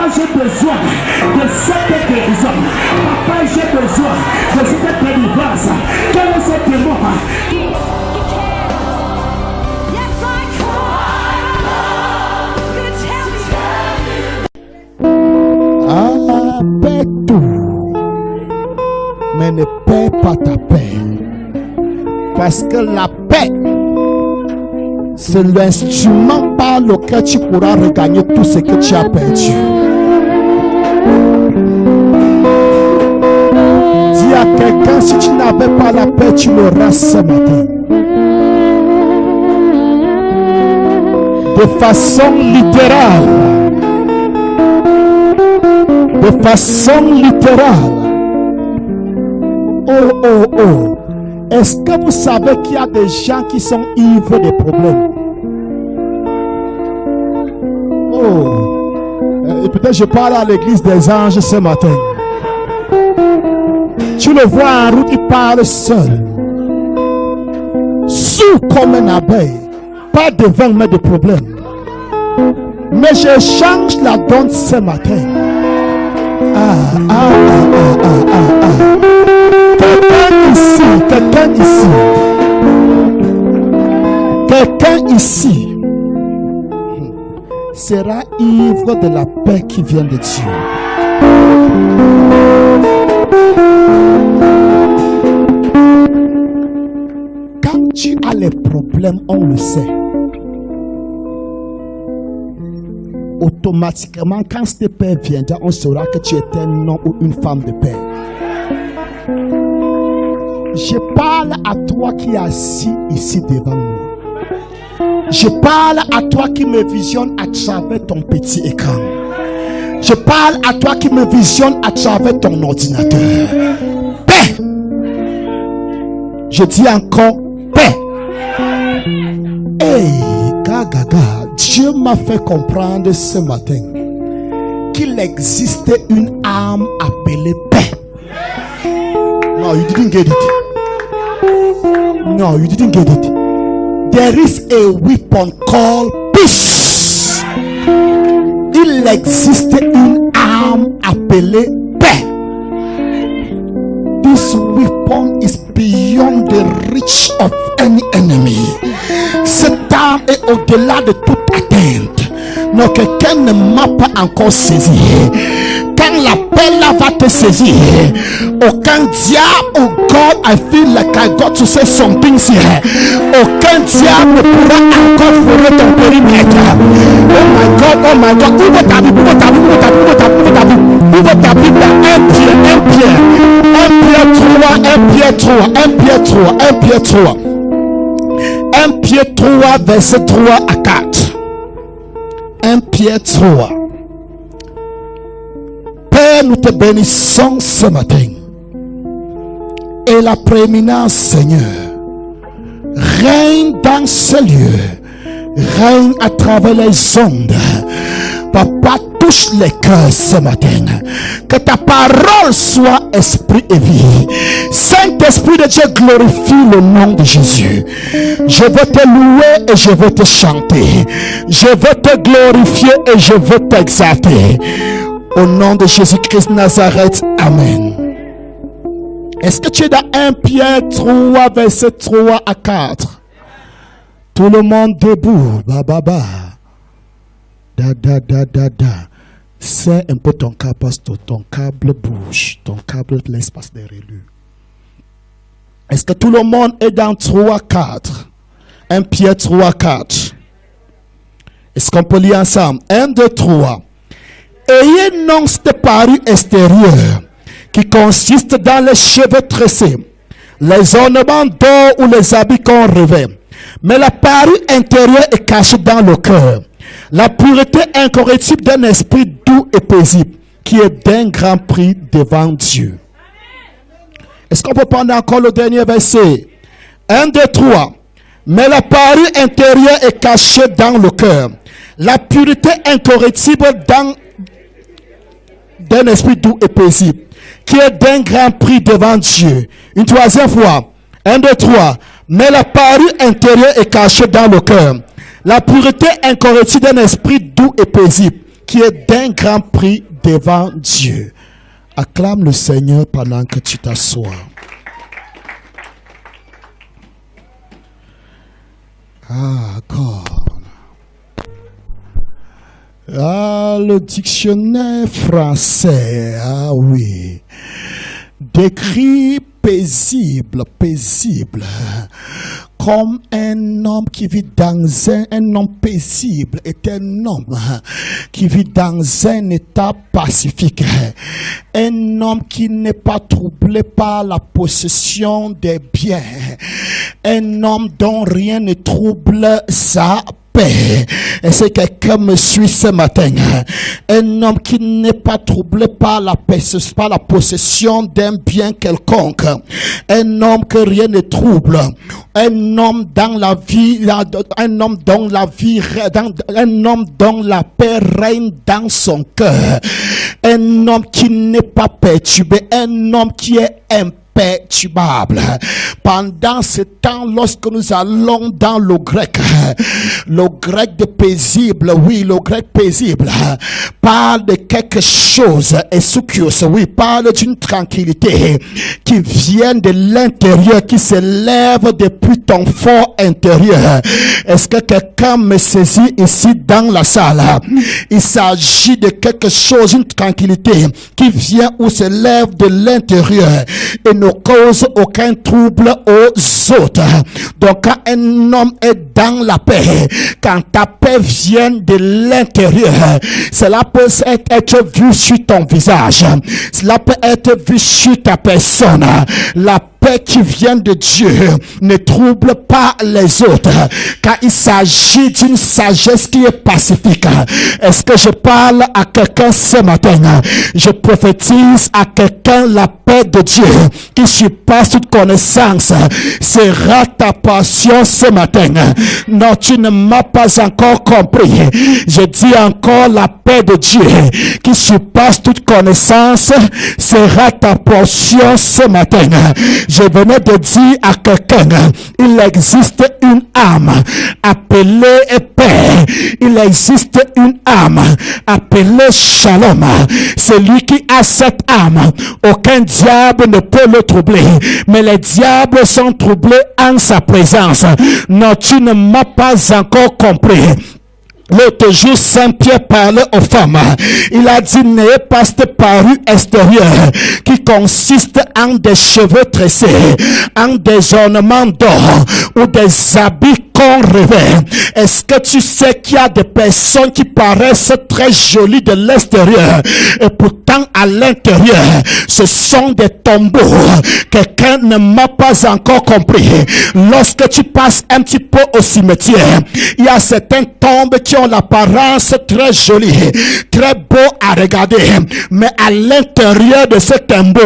Papa, j'ai besoin de cette guérison. Papa, j'ai besoin de cette délivrance. Quel est ce démon? Paie tout, mais ne paie pas ta paix. Parce que la paix, c'est l'instrument par lequel tu pourras regagner tout ce que tu as perdu. Dis à quelqu'un, si tu n'avais pas la paix, tu l'auras ce matin. De façon littérale. De façon littérale. Oh, oh, oh. Est-ce que vous savez qu'il y a des gens qui sont ivres des problèmes? Oh. Et peut-être je parle à l'église des anges ce matin. Tu le vois en route, il parle seul. Sous comme un abeille. Pas devant, mais de problèmes. Mais je change la donne ce matin. Quelqu'un ici sera ivre de la paix qui vient de Dieu. Quand tu as les problèmes, on le sait. Automatiquement, quand cette paix viendra, on saura que tu es un homme ou une femme de paix. Je parle à toi qui es assis ici devant moi. Je parle à toi qui me visionne à travers ton petit écran. Je parle à toi qui me visionne à travers ton ordinateur. Paix. Je dis encore paix. Hey, gaga. Dieu m'a fait comprendre ce matin qu'il existait une âme appelée paix. No, you didn't get it. No, you didn't get it. There is a weapon called peace. Il existait une âme appelée paix. This weapon is beyond the reach of any enemy. Cette âme est au-delà de toute atteinte. Non, quelqu'un ne m'a pas encore saisi. Quand la paix là va te saisir, aucun diable, oh God, I feel like I got to say something here. Aucun diable ne pourra encore frôler ton périmètre. Oh my God, oh my God. Ouvre ta Bible, ouvre ta Bible, ouvre ta Bible, ouvre ta Bible. Ouvre ta Bible dans 1 Pierre 3, verset 3 à 4. 1 Pierre 3. Père, nous te bénissons ce matin. Et la prééminence, Seigneur, règne dans ce lieu, règne à travers les ondes. Papa, touche les cœurs ce matin. Que ta parole soit esprit et vie. Saint-Esprit de Dieu, glorifie le nom de Jésus. Je veux te louer et je veux te chanter. Je veux te glorifier et je veux t'exalter. Au nom de Jésus-Christ Nazareth. Amen. Est-ce que tu es dans 1 Pierre 3, verset 3 à 4? Tout le monde debout. Ba. Da. C'est un peu ton câble, pasteur. Ton câble bouge. Ton câble laisse passer derrière lui. Est-ce que tout le monde est dans 3, 4? 1 Pierre 3, 4. Est-ce qu'on peut lire ensemble? 1, 2, 3. Ayez non cette parure extérieure qui consiste dans les cheveux tressés, les ornements d'or ou les habits qu'on revêt. Mais la parure intérieure est cachée dans le cœur. La pureté incorruptible d'un esprit doux et paisible, qui est d'un grand prix devant Dieu. Est-ce qu'on peut prendre encore le dernier verset? 1, 2, 3. Mais la parure intérieure est cachée dans le cœur. La pureté incorruptible d'un esprit doux et paisible, qui est d'un grand prix devant Dieu. Une troisième fois. 1, 2, 3. Mais la parure intérieure est cachée dans le cœur. La pureté incorruptible d'un esprit doux et paisible, qui est d'un grand prix devant Dieu. Acclame le Seigneur pendant que tu t'assois. Ah, God. Ah, le dictionnaire français, ah oui, décrit paisible, comme un homme qui vit dans un homme paisible est un homme qui vit dans un état pacifique, un homme qui n'est pas troublé par la possession des biens, un homme dont rien ne trouble sa paix. Est-ce que quelqu'un me suit ce matin? Un homme qui n'est pas troublé par la possession d'un bien quelconque, un homme que rien ne trouble, un homme dans la vie, un homme dont la paix règne dans son cœur, un homme qui n'est pas perturbé, un homme qui est imperturbable. Pendant ce temps, lorsque nous allons dans le grec de paisible, oui, le grec paisible parle de quelque chose, esoukios, oui, parle d'une tranquillité qui vient de l'intérieur, qui s'élève depuis ton fort intérieur. Est-ce que quelqu'un me saisit ici dans la salle? Il s'agit de quelque chose, une tranquillité qui vient ou s'élève de l'intérieur et ne cause aucun trouble aux autres. Donc quand un homme est dans la paix, quand ta paix vient de l'intérieur, cela peut être vu sur ton visage, cela peut être vu sur ta personne. La paix qui vient de Dieu ne trouble pas les autres, car il s'agit d'une sagesse qui est pacifique. Est-ce que je parle à quelqu'un ce matin? Je prophétise à quelqu'un la paix de Dieu qui surpasse toute connaissance sera ta passion ce matin. Non, tu ne m'as pas encore compris. Je dis encore la paix de Dieu qui surpasse toute connaissance sera ta portion ce matin. Je venais de dire à quelqu'un, il existe une âme appelée paix. Il existe une âme appelée shalom. Celui qui a cette âme, aucun diable ne peut le troubler. Mais les diables sont troublés en sa présence. Non, tu ne m'as pas encore compris. L'autre jour, Saint-Pierre parlait aux femmes. Il a dit, n'ayez pas cette parure extérieure qui consiste en des cheveux tressés, en des ornements d'or ou des habits qu'on revêt. Est-ce que tu sais qu'il y a des personnes qui paraissent très jolies de l'extérieur et pourtant à l'intérieur, ce sont des tombeaux? Quelqu'un ne m'a pas encore compris. Lorsque tu passes un petit peu au cimetière, il y a certaines tombes qui ont l'apparence très jolie, très beau à regarder, mais à l'intérieur de ce tombeau,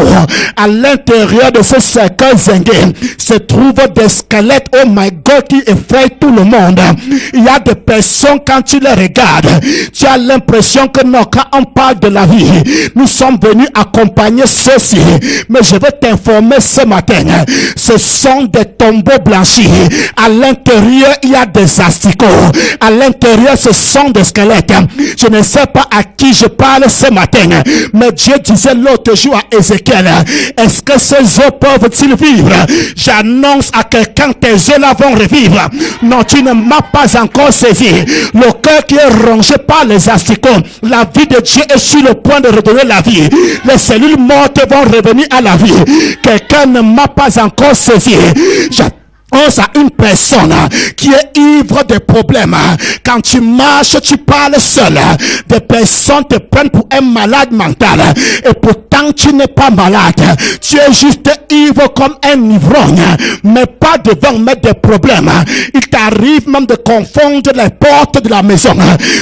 à l'intérieur de ce cercueil zingué, se trouvent des squelettes, oh my God, qui effraient tout le monde. Il y a des personnes, quand tu les regardes, tu as l'impression que non, quand on parle de la vie, nous sommes venus accompagner ceux-ci, mais je veux t'informer ce matin, ce sont des tombeaux blanchis. À l'intérieur, il y a des asticots. À l'intérieur, ce sont des squelettes. Je ne sais pas à qui je parle ce matin, mais Dieu disait l'autre jour à Ézéchiel, est-ce que ces eaux peuvent-ils vivre? J'annonce à quelqu'un, tes eaux là vont revivre. Non, tu ne m'as pas encore saisi. Le cœur qui est rongé par les asticots, la vie de Dieu est sur le point de redonner la vie. Les cellules mortes vont revenir à la vie. Quelqu'un ne m'a pas encore saisi. pense à une personne qui est ivre de problèmes. Quand tu marches, tu parles seul. Des personnes te prennent pour un malade mental. Et pourtant, tu n'es pas malade. Tu es juste ivre comme un ivrogne. Mais pas devant mettre des problèmes. Il t'arrive même de confondre les portes de la maison.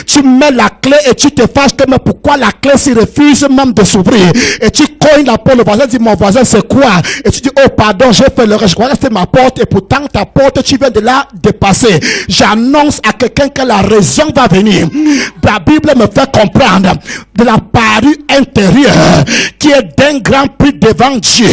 Tu mets la clé et tu te fâches. Mais pourquoi la clé s'y refuse même de s'ouvrir? Et tu cognes la porte. Le voisin dit, mon voisin, c'est quoi? Et tu dis, oh pardon, j'ai fait l'erreur. Je crois que c'est ma porte. Et pourtant, dans ta porte, tu viens de la dépasser. J'annonce à quelqu'un que la raison va venir. La Bible me fait comprendre de la parure intérieure qui est d'un grand prix devant Dieu.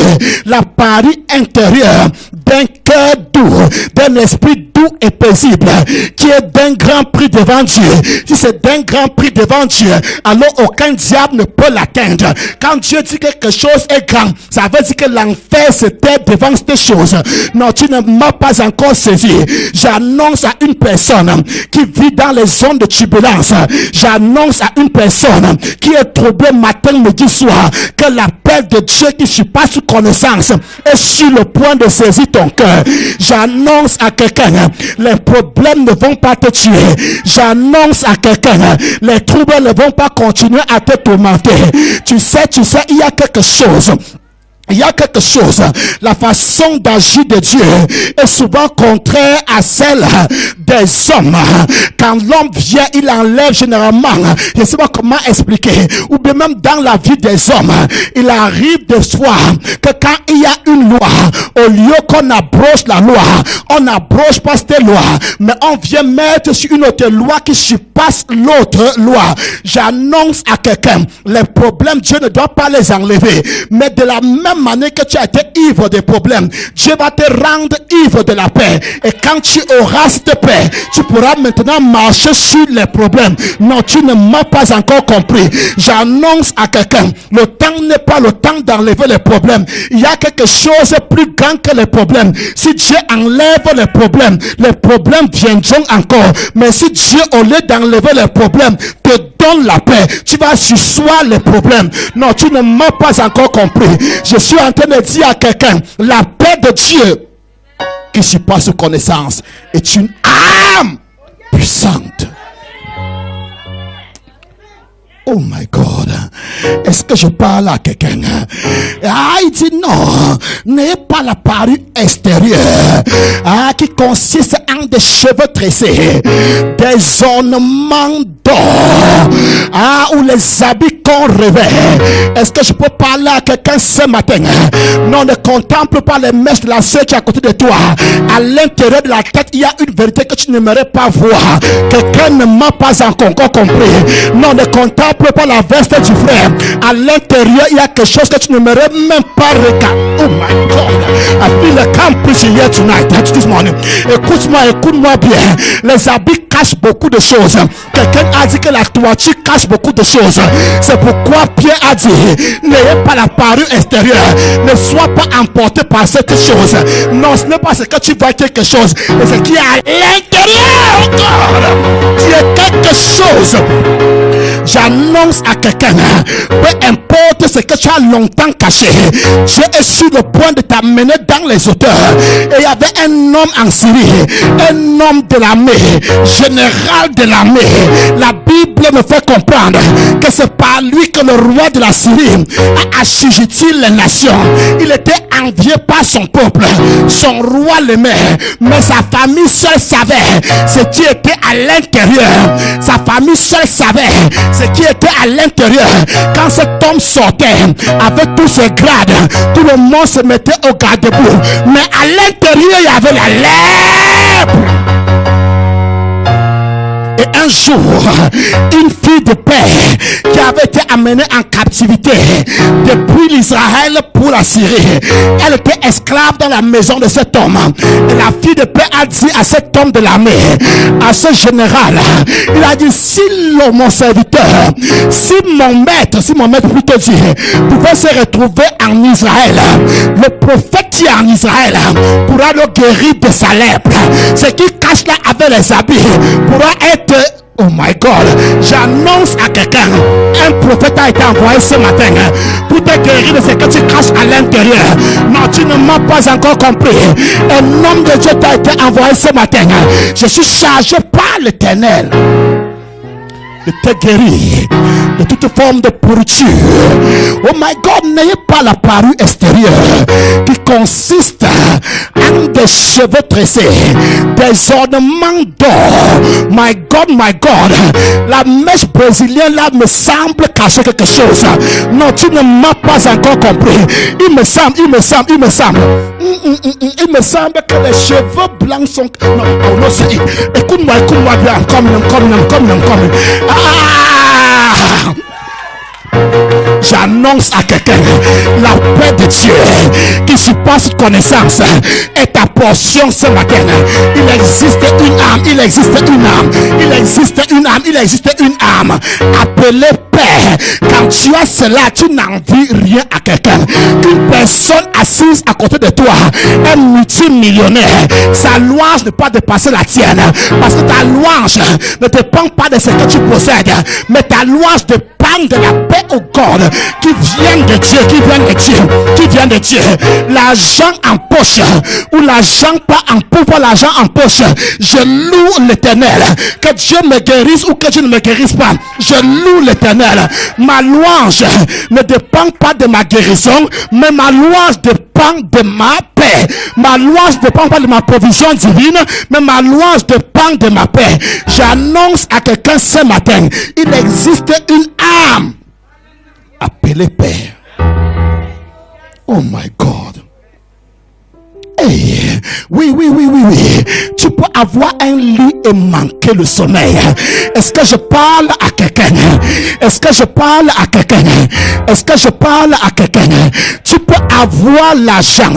La parure intérieure d'un cœur doux, d'un esprit doux et paisible, qui est d'un grand prix devant Dieu. Si c'est d'un grand prix devant Dieu, alors aucun diable ne peut l'atteindre. Quand Dieu dit que quelque chose est grand, ça veut dire que l'enfer se tait devant cette chose. Non, tu ne m'as pas encore saisi. J'annonce à une personne qui vit dans les zones de turbulence, j'annonce à une personne qui est troublée matin, midi, soir, que la paix de Dieu qui surpasse toute connaissance est sur le point de saisir ton cœur. J'annonce à quelqu'un, les problèmes ne vont pas te tuer. J'annonce à quelqu'un, les troubles ne vont pas continuer à te tourmenter. Tu sais, il y a quelque chose. Il y a quelque chose, la façon d'agir de Dieu est souvent contraire à celle des hommes. Quand l'homme vient, il enlève généralement, je ne sais pas comment expliquer, ou bien même dans la vie des hommes, il arrive de soi que quand il y a une loi, au lieu qu'on abroge la loi, on n'abroge pas cette loi, mais on vient mettre sur une autre loi qui surpasse l'autre loi. J'annonce à quelqu'un, les problèmes, Dieu ne doit pas les enlever, mais de la même manière que tu as été ivre des problèmes, Dieu va te rendre ivre de la paix. Et quand tu auras cette paix, tu pourras maintenant marcher sur les problèmes. Non, tu ne m'as pas encore compris. J'annonce à quelqu'un, le temps n'est pas le temps d'enlever les problèmes. Il y a quelque chose de plus grand que les problèmes. Si Dieu enlève les problèmes viendront encore. Mais si Dieu, au lieu d'enlever les problèmes, te donne la paix, tu vas sursoir les problèmes. Non, tu ne m'as pas encore compris. Je suis en train de dire à quelqu'un, la paix de Dieu qui surpasse connaissance est une âme puissante. Oh my God. Est-ce que je parle à quelqu'un? Ah, il dit non. N'est pas la parure extérieure. Ah, qui consiste en des cheveux tressés, des ornements d'or. Ah, ou les habits qu'on revêt. Est-ce que je peux parler à quelqu'un ce matin? Non, ne contemple pas les mèches de la sœur qui est à côté de toi. À l'intérieur de la tête, il y a une vérité que tu n'aimerais pas voir. Quelqu'un ne m'a pas encore compris. Non, ne contemple pas la veste du frère. À l'intérieur, il y a quelque chose que tu n'aimerais même pas regarder. Oh my God. I feel like I'm preaching here tonight, this morning. Écoute-moi bien. Les habits cachent beaucoup de choses. Quelqu'un a dit que la toiture cache beaucoup de choses. C'est pourquoi Pierre a dit, n'ayez pas la parure extérieure. Ne sois pas emporté par cette chose. Non, ce n'est pas ce que tu vois quelque chose. Mais ce qui est à l'intérieur encore, qui est quelque chose. J'annonce à quelqu'un, peu importe ce que tu as longtemps caché, Dieu est sur le point de t'amener dans les hauteurs. Et il y avait un homme en Syrie, un homme de l'armée, général de l'armée. La Bible me fait comprendre que c'est par lui que le roi de la Syrie a assujetti les nations. Il était envié par son peuple, son roi l'aimait, mais sa famille seule savait ce qui était à l'intérieur. Sa famille seule savait ce qui était à l'intérieur. Quand cet homme sortait avec tous ses grades, tout le monde se mettait au garde-boue, mais à l'intérieur il y avait la lèpre. Et un jour, une fille de paix qui avait été amenée en captivité depuis l'Israël pour la Syrie, elle était esclave dans la maison de cet homme. Et la fille de paix a dit à cet homme de l'armée, à ce général, il a dit, si mon serviteur, si mon maître plutôt dit, pouvait se retrouver en Israël, le prophète qui est en Israël pourra le guérir de sa lèpre. Ce qui cache là avec les habits pourra être. Oh my God, j'annonce à quelqu'un, un prophète a été envoyé ce matin pour te guérir de ce que tu caches à l'intérieur. Non, tu ne m'as pas encore compris. Un homme de Dieu t'a été envoyé ce matin. Je suis chargé par l'Éternel de te guérir de toute forme de pourriture. Oh my God, n'ayez pas la parure extérieure qui consiste en des cheveux tressés, des ornements d'or. My God, la mèche brésilienne là me semble cacher quelque chose. Non, tu ne m'as pas encore compris. Il me semble que les cheveux blancs sont... Non, écoute-moi bien. Comme. J'annonce à quelqu'un, la paix de Dieu qui surpasse connaissance est ta portion ce matin. Il existe une âme appelée paix. Quand tu as cela, tu n'en dis rien à quelqu'un. Qu'une personne assise à côté de toi est multimillionnaire, sa louange ne peut pas dépasser la tienne, parce que ta louange ne dépend pas de ce que tu possèdes, mais ta louange dépend de la paix au God qui vient de Dieu. L'argent en poche ou l'argent pas en poche, l'argent en poche, je loue l'Éternel. Que Dieu me guérisse ou que Dieu ne me guérisse pas, je loue l'Éternel. Ma louange ne dépend pas de ma guérison, mais ma louange dépend de ma paix. Ma louange ne dépend pas de ma provision divine, mais ma louange dépend de ma paix. J'annonce à quelqu'un ce matin, il existe une âme appelée paix. Oh my God. Hey, oui. Tu peux avoir un lit et manquer le sommeil. Est-ce que je parle à quelqu'un? Tu peux avoir l'argent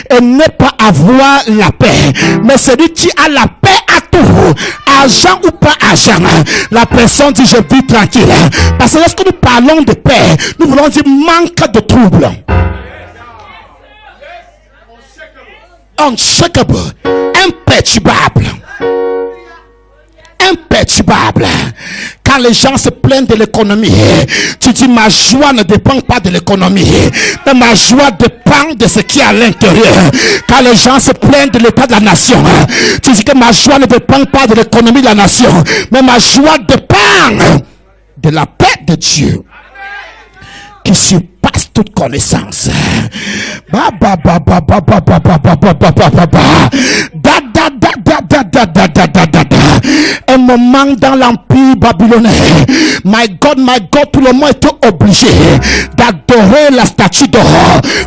et ne pas avoir la paix. Mais celui qui a la paix à tout, argent ou pas argent, la personne dit je vis tranquille. Parce que lorsque nous parlons de paix, nous voulons dire manque de trouble. Unshakable, imperturbable. Quand les gens se plaignent de l'économie, tu dis ma joie ne dépend pas de l'économie, mais ma joie dépend de ce qui est à l'intérieur. Quand les gens se plaignent de l'état de la nation, tu dis que ma joie ne dépend pas de l'économie de la nation, mais ma joie dépend de la paix de Dieu qui surpasse toute connaissance. Un moment dans l'empire babylonais, my God, tout le monde était obligé d'adorer la statue d'or.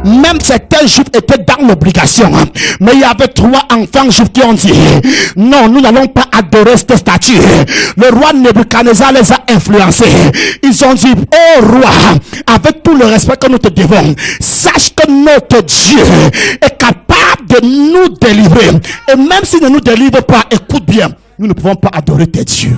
Même certains juifs étaient dans l'obligation, mais il y avait 3 enfants juifs qui ont dit non, nous n'allons pas adorer cette statue. Le roi Nebuchadnezzar les a influencés. Ils ont dit oh roi, avec tout le respect que nous te devons, sache que notre Dieu est capable de nous délivrer, et même s'il ne nous délivre pas, écoute bien, nous ne pouvons pas adorer tes dieux.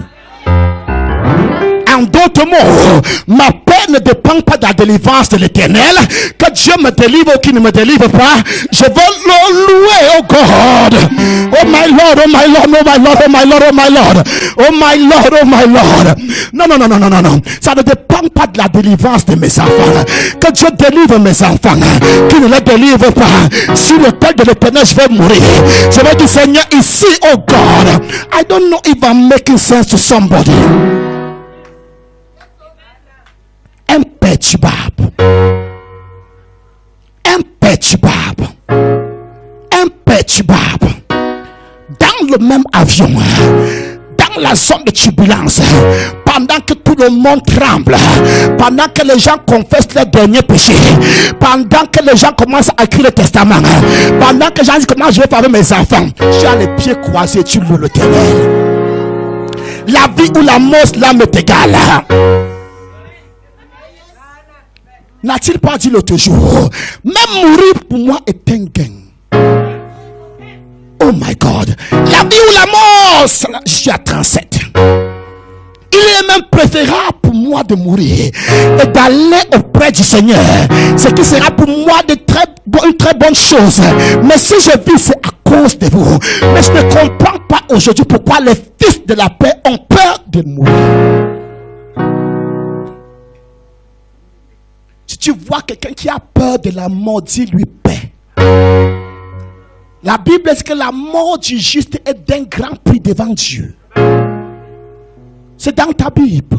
En d'autres mots, ma paix ne dépend pas de la délivrance de l'Éternel. Que Dieu me délivre ou qu'il ne me délivre pas, je veux le louer, oh God. Oh my Lord, oh my Lord, oh my Lord, oh my Lord, oh my Lord, oh my Lord, oh my Lord. Non. Ça ne dépend pas de la délivrance de mes enfants. Que Dieu délivre mes enfants, qu'il ne les délivre pas. Sur le tel de l'Éternel, je vais mourir. Je vais dire Seigneur, ici, oh God. I don't know if I'm making sense to somebody. Imperturbable. Dans le même avion, dans la zone de turbulence, pendant que tout le monde tremble, pendant que les gens confessent leurs derniers péchés, pendant que les gens commencent à écrire le testament, pendant que les gens disent comment je vais faire avec mes enfants, tu as les pieds croisés, tu loues l'Éternel. La vie ou la mort, là m'est égale. N'a-t-il pas dit l'autre jour, même mourir pour moi est un gain. Oh my God, la vie ou la mort, je suis à 37. Il est même préférable pour moi de mourir et d'aller auprès du Seigneur. Ce qui sera pour moi une très bonne chose. Mais si je vis, c'est à cause de vous. Mais je ne comprends pas aujourd'hui pourquoi les fils de la paix ont peur de mourir. Si tu vois quelqu'un qui a peur de la mort, dis-lui paix. La Bible dit que la mort du juste est d'un grand prix devant Dieu. C'est dans ta Bible.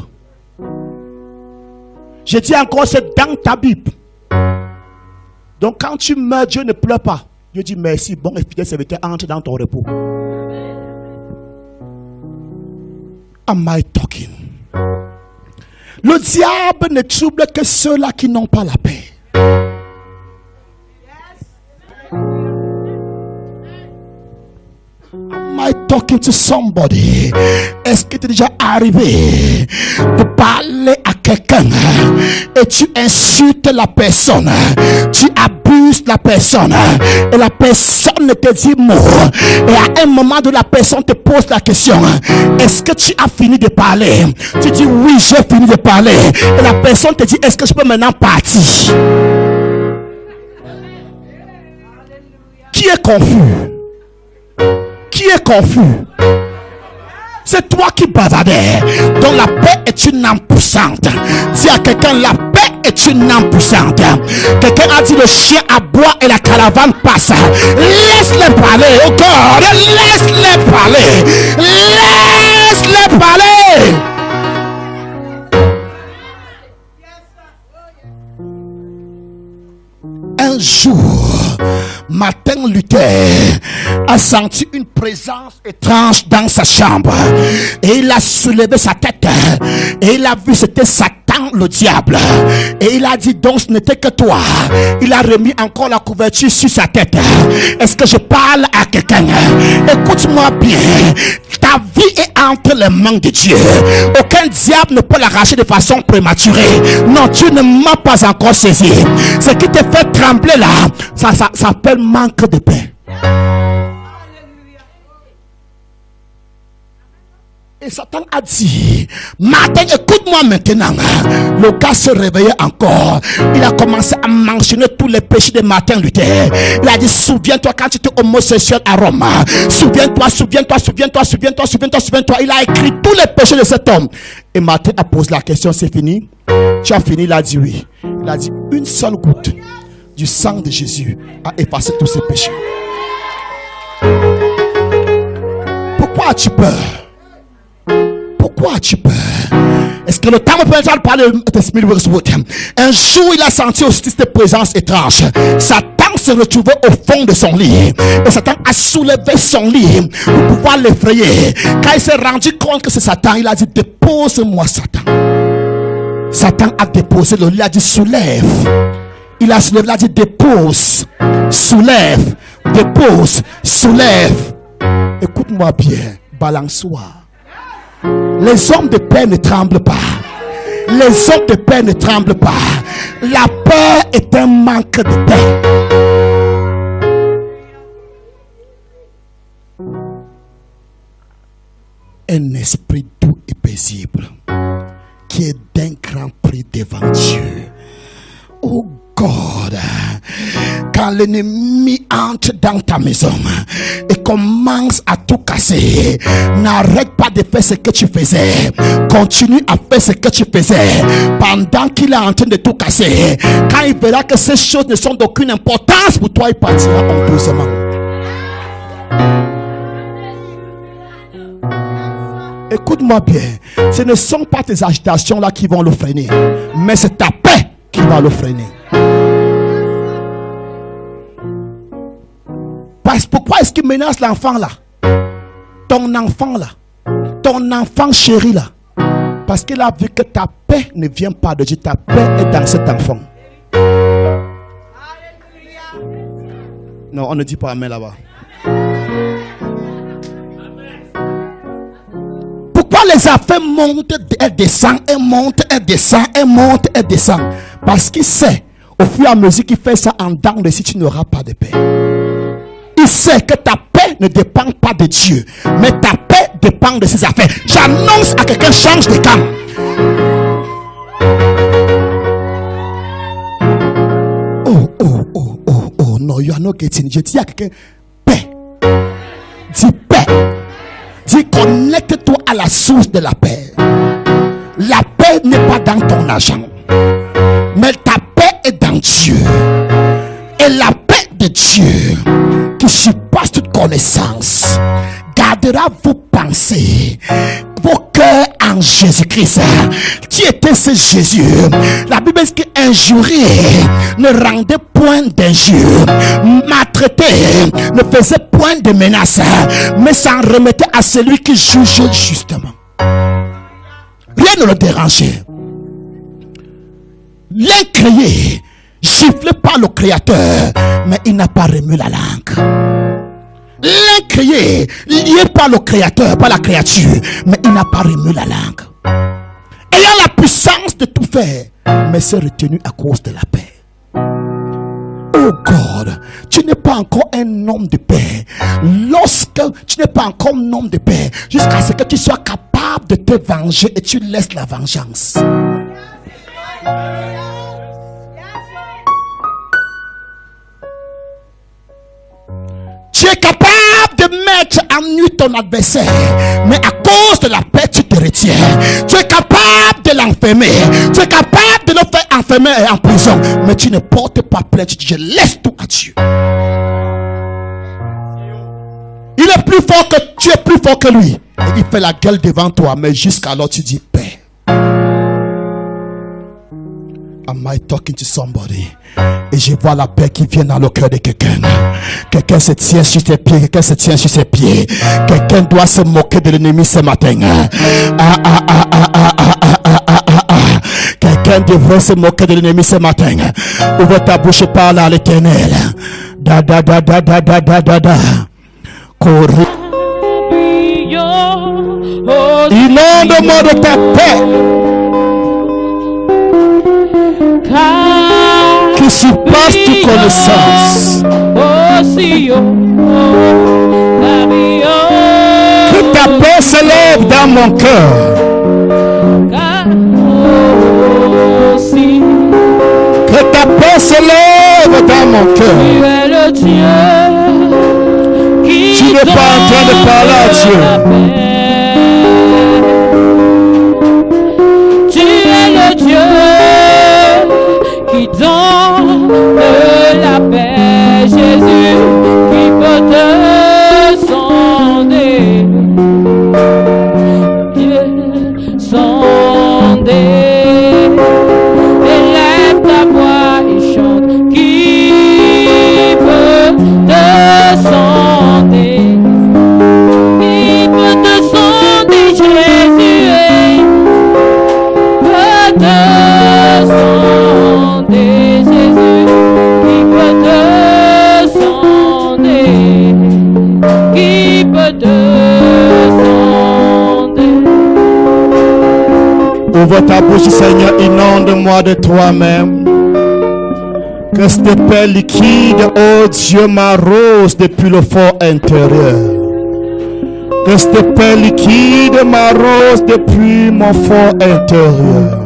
Je dis encore, c'est dans ta Bible. Donc quand tu meurs, Dieu ne pleure pas. Dieu dit merci, bon et fidèle serviteur, entre dans ton repos. Am I talking? Le diable ne trouble que ceux-là qui n'ont pas la paix. Am I talking to somebody? Est-ce que tu es déjà arrivé de parler à quelqu'un et tu insultes la personne, tu abuses la personne et la personne ne te dit mot, et à un moment de la personne te pose la question, est-ce que tu as fini de parler? Tu dis oui, j'ai fini de parler, et la personne te dit, est-ce que je peux maintenant partir? Qui est confus? Qui est confus? C'est toi qui bavardais. Donc la paix est une âme poussante. Dis à quelqu'un, la paix est une âme poussante. Quelqu'un a dit, le chien aboie et la caravane passe. Laisse-les parler. Oh God, laisse-les parler. Laisse-les parler. Un jour, Martin Luther a senti une présence étrange dans sa chambre et il a soulevé sa tête et il a vu c'était Satan, le diable, et il a dit donc ce n'était que toi. Il a remis encore la couverture sur sa tête. Est-ce que je parle à quelqu'un? Écoute-moi bien, ta vie est entre les mains de Dieu. Aucun diable ne peut l'arracher de façon prématurée. Non, tu ne m'as pas encore saisi. Ce qui te fait trembler là, ça s'appelle manque de paix. Et Satan a dit, Martin, écoute-moi maintenant. Le gars se réveillait encore. Il a commencé à mentionner tous les péchés de Martin Luther. Il a dit, souviens-toi quand tu étais homosexuel à Rome. Souviens-toi, souviens-toi, souviens-toi, souviens-toi, souviens-toi, souviens-toi. Il a écrit tous les péchés de cet homme. Et Martin a posé la question, c'est fini? Tu as fini? Il a dit oui. Il a dit, une seule goutte du sang de Jésus a effacé tous ses péchés. Pourquoi as-tu peur? Pourquoi as-tu peur? Est-ce que le temps me permet de parler de Smith Wigglesworth? Un jour, il a senti aussi cette présence étrange. Satan se retrouvait au fond de son lit. Et Satan a soulevé son lit pour pouvoir l'effrayer. Quand il s'est rendu compte que c'est Satan, il a dit, dépose-moi, Satan. Satan a déposé le lit, il a dit, soulève. Il a soulevé, il a dit, dépose, soulève, dépose, soulève. Écoute-moi bien, balance-toi. Les hommes de paix ne tremblent pas. Les hommes de paix ne tremblent pas. La peur est un manque de paix. Un esprit doux et paisible qui est d'un grand prix devant Dieu. Oh God, quand l'ennemi entre dans ta maison et commence à tout casser, n'arrête pas de faire ce que tu faisais. Continue à faire ce que tu faisais pendant qu'il est en train de tout casser. Quand il verra que ces choses ne sont d'aucune importance pour toi, il partira en doucement. Écoute-moi bien, ce ne sont pas tes agitations là qui vont le freiner, mais c'est ta paix qui va le freiner. Pourquoi est-ce qu'il menace l'enfant là? Ton enfant là, ton enfant chéri là, parce qu'il a vu que ta paix ne vient pas de Dieu, ta paix est dans cet enfant. Non, on ne dit pas amen là-bas. Pourquoi les affaires montent et descendent, et montent et descendent, et montent et descendent? Parce qu'il sait, au fur et à mesure qu'il fait ça en dedans de si tu n'auras pas de paix. Il sait que ta paix ne dépend pas de Dieu, mais ta paix dépend de ses affaires. J'annonce à quelqu'un, change de camp. Oh, no, you are not getting. Je dis à quelqu'un, paix. Dis paix. Dis connecte-toi à la source de la paix. La paix n'est pas dans ton argent, mais ta paix est dans Dieu. Et la paix de Dieu, qui surpasse toute connaissance, gardera vos pensées, vos cœurs en Jésus-Christ. Jésus-Christ. Tu étais ce Jésus. La Bible dit qu'injurier ne rendait point d'injure, maltraité ne faisait point de menaces, mais s'en remettait à celui qui juge justement. Rien ne le dérangeait. L'incréé, giflé par le Créateur, mais il n'a pas remué la langue. L'incréé, lié par le Créateur, par la créature, mais il n'a pas remué la langue. Ayant la puissance de tout faire, mais s'est retenu à cause de la paix. Oh God, tu n'es pas encore un homme de paix. Lorsque tu n'es pas encore un homme de paix, jusqu'à ce que tu sois capable de te venger et tu laisses la vengeance. Tu es capable de mettre en nuit ton adversaire, mais à cause de la paix, tu te retiens. Tu es capable de l'enfermer, tu es capable de le faire enfermer en prison, mais tu ne portes pas plainte, tu dis je laisse tout à Dieu. Il est plus fort que tu es plus fort que lui. Et il fait la gueule devant toi, mais jusqu'alors tu dis paix. Am I talking to somebody? Et je vois la paix qui vient dans le cœur de quelqu'un. Quelqu'un se tient sur ses pieds, quelqu'un se tient sur ses pieds. Quelqu'un doit se moquer de l'ennemi ce matin. Quelqu'un devrait se moquer de l'ennemi ce matin. Ouvre ta bouche et parle à l'Éternel. Da da da da da da da da da. Inonde-moi de ta paix qui surpasse toute connaissance. Que ta paix s'élève dans mon cœur. Que ta paix s'élève dans mon cœur. Tu n'es pas en train de parler à Dieu. Tu es le Dieu qui donne la paix, Jésus, qui peut te sonder, sonder. Élève ta voix et chante, qui peut te sonder, qui peut te sonder, Jésus, peut te sonder, Jésus, qui peut te sonder, qui peut te sonder. Ouvre ta bouche, Seigneur, inonde-moi de toi-même. Que cette paix liquide, oh Dieu, m'arrose depuis le fort intérieur. Que cette paix liquide m'arrose depuis mon fort intérieur.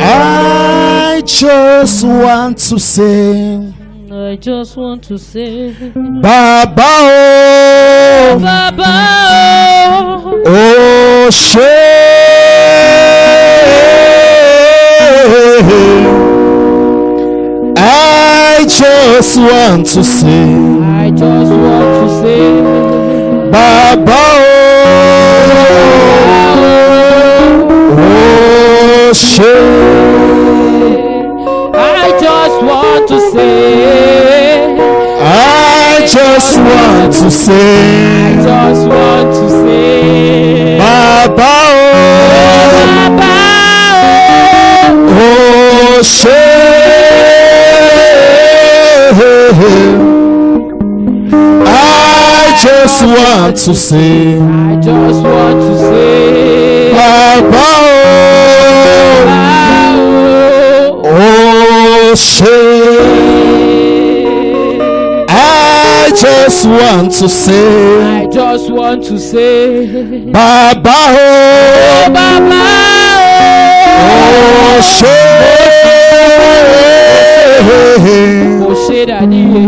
I just want to sing. I just want to say, Baba oh, Baba, oh she. I just want to sing. I just want to say, Baba oh, oh she. I just want to say, I just want to I sing. just want to say, Baba oh, Baba, oh she. I just want to sing. I just want to say, Baba oh, oh she. I just want to say, I just want to say, Baba oh, Baba, oh she. oh say daddy,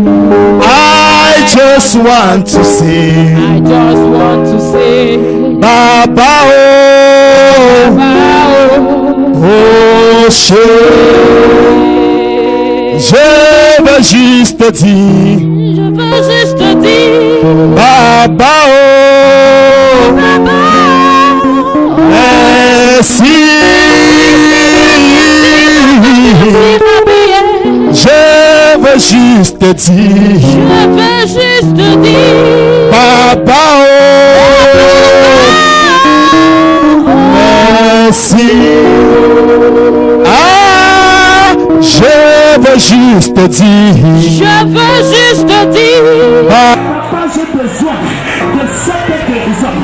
I just want to say, I just want to say, Baba oh, Baba, oh she. Je veux juste dire Je veux juste dire, Baba, oh, merci. Je veux juste te dire, Papa, oh, merci. Ah, je veux juste te dire, Papa, j'ai besoin de cette guérison.